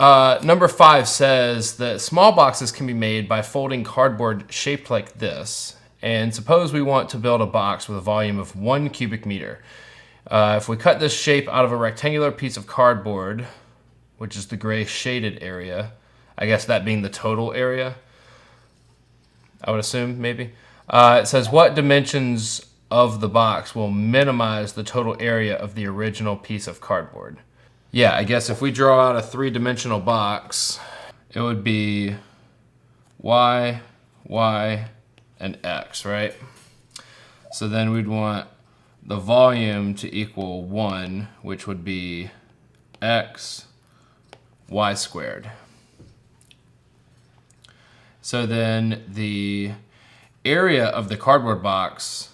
Number 5 says that small boxes can be made by folding cardboard shaped like this. And suppose we want to build a box with a volume of 1 cubic meter. If we cut this shape out of a rectangular piece of cardboard, which is the gray shaded area, I guess that being the total area, I would assume, maybe. It says, what dimensions of the box will minimize the total area of the original piece of cardboard? Yeah, I guess if we draw out a 3-dimensional box, it would be y, y, and x, right? So then we'd want the volume to equal 1, which would be x, y squared. So then the area of the cardboard box,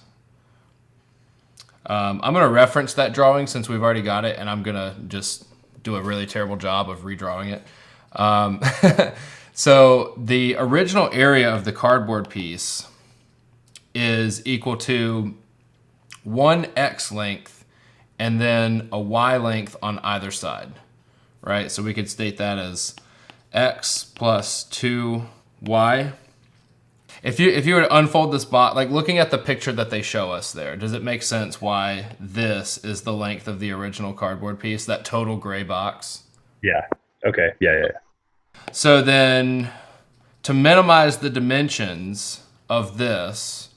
I'm going to reference that drawing since we've already got it, and I'm going to just do a really terrible job of redrawing it. So the original area of the cardboard piece is equal to 1 x length and then a y length on either side, right? So we could state that as x plus 2y. If you were to unfold this box, like looking at the picture that they show us there, does it make sense why this is the length of the original cardboard piece, that total gray box? Yeah. Okay. Yeah. So then to minimize the dimensions of this,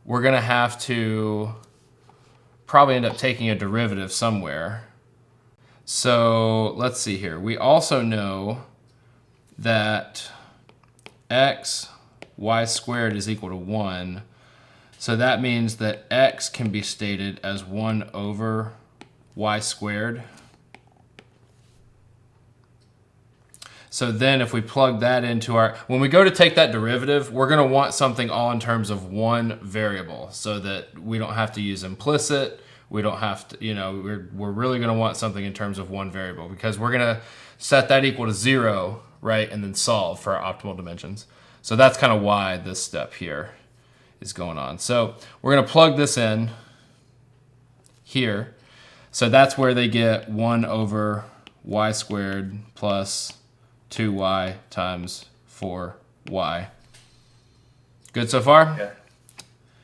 we're going to have to probably end up taking a derivative somewhere. So let's see here. We also know that x y squared is equal to 1. So that means that x can be stated as 1 over y squared. So then if we plug that into our, when we go to take that derivative, we're going to want something all in terms of one variable so that we don't have to use implicit. We don't have to, we're really going to want something in terms of one variable because we're going to set that equal to 0, right? And then solve for our optimal dimensions. So that's kind of why this step here is going on. So we're going to plug this in here. So that's where they get 1 over y squared plus 2y times 4y. Good so far?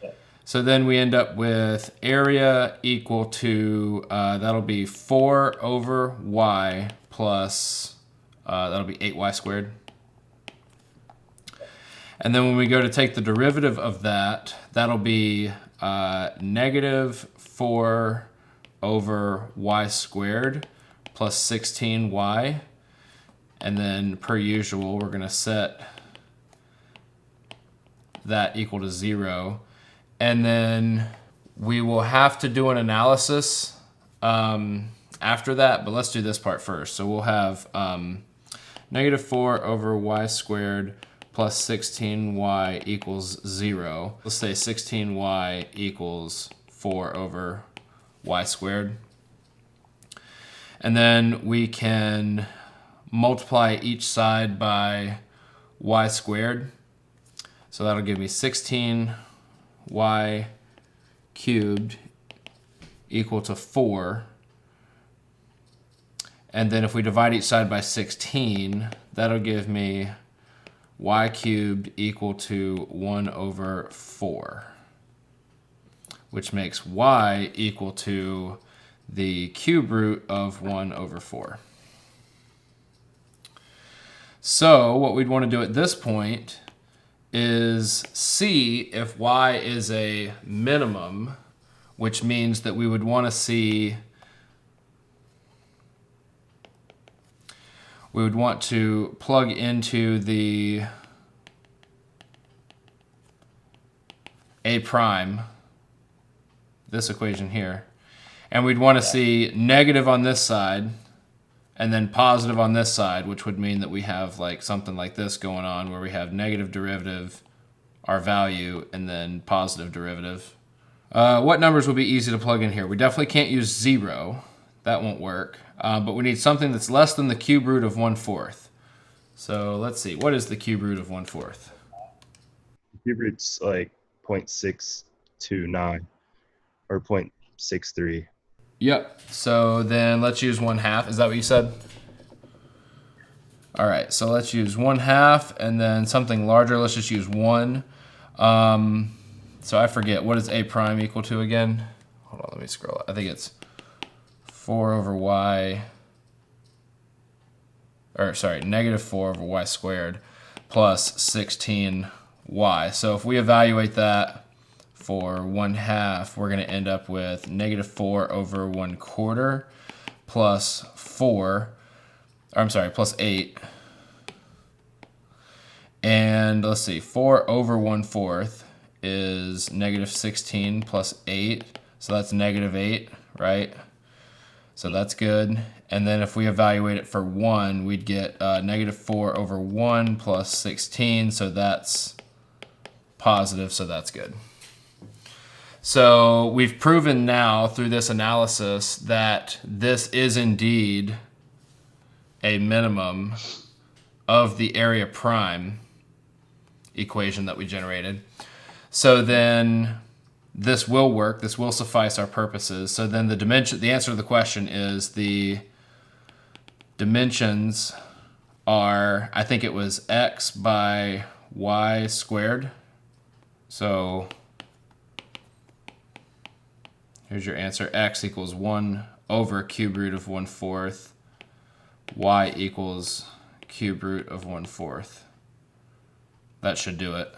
Yeah. So then we end up with area equal to, that'll be 4 over y plus, that'll be 8y squared. And then when we go to take the derivative of that, that'll be negative 4 over y squared plus 16y. And then per usual, we're going to set that equal to 0. And then we will have to do an analysis after that, but let's do this part first. So we'll have negative 4 over y squared plus 16y equals 0. Let's say 16y equals 4 over y squared. And then we can multiply each side by y squared. So that'll give me 16y cubed equal to 4. And then if we divide each side by 16, that'll give me y cubed equal to 1 over 4, which makes y equal to the cube root of 1 over 4. So what we'd want to do at this point is see if y is a minimum, which means that we would want to see, we would want to plug into the a prime, this equation here, and we'd want to see negative on this side and then positive on this side, which would mean that we have like something like this going on where we have negative derivative, our value, and then positive derivative. What numbers would be easy to plug in here? We definitely can't use 0. That won't work. But we need something that's less than the cube root of 1/4. So let's see. What is the cube root of 1/4? Cube root's like 0.629 or 0.63. Yep. So then let's use 1/2. Is that what you said? All right, so let's use 1/2, and then something larger, let's just use 1. So I forget, what is a prime equal to again? Hold on, let me scroll. I think it's 4 over y, or sorry, negative 4 over y squared plus 16y. So if we evaluate that for 1/2, we're going to end up with negative 4 over 1/4 plus 4, or I'm sorry, plus 8. And let's see, 4 over 1/4 is negative 16 plus 8. So that's negative 8, right? So that's good. And then if we evaluate it for 1, we'd get negative 4 over 1 plus 16. So that's positive, so that's good. So we've proven now through this analysis that this is indeed a minimum of the area prime equation that we generated. So then this will work. This will suffice our purposes. So then the answer to the question is the dimensions are, I think it was x by y squared. So here's your answer. X equals 1 over cube root of 1/4. Y equals cube root of 1/4. That should do it.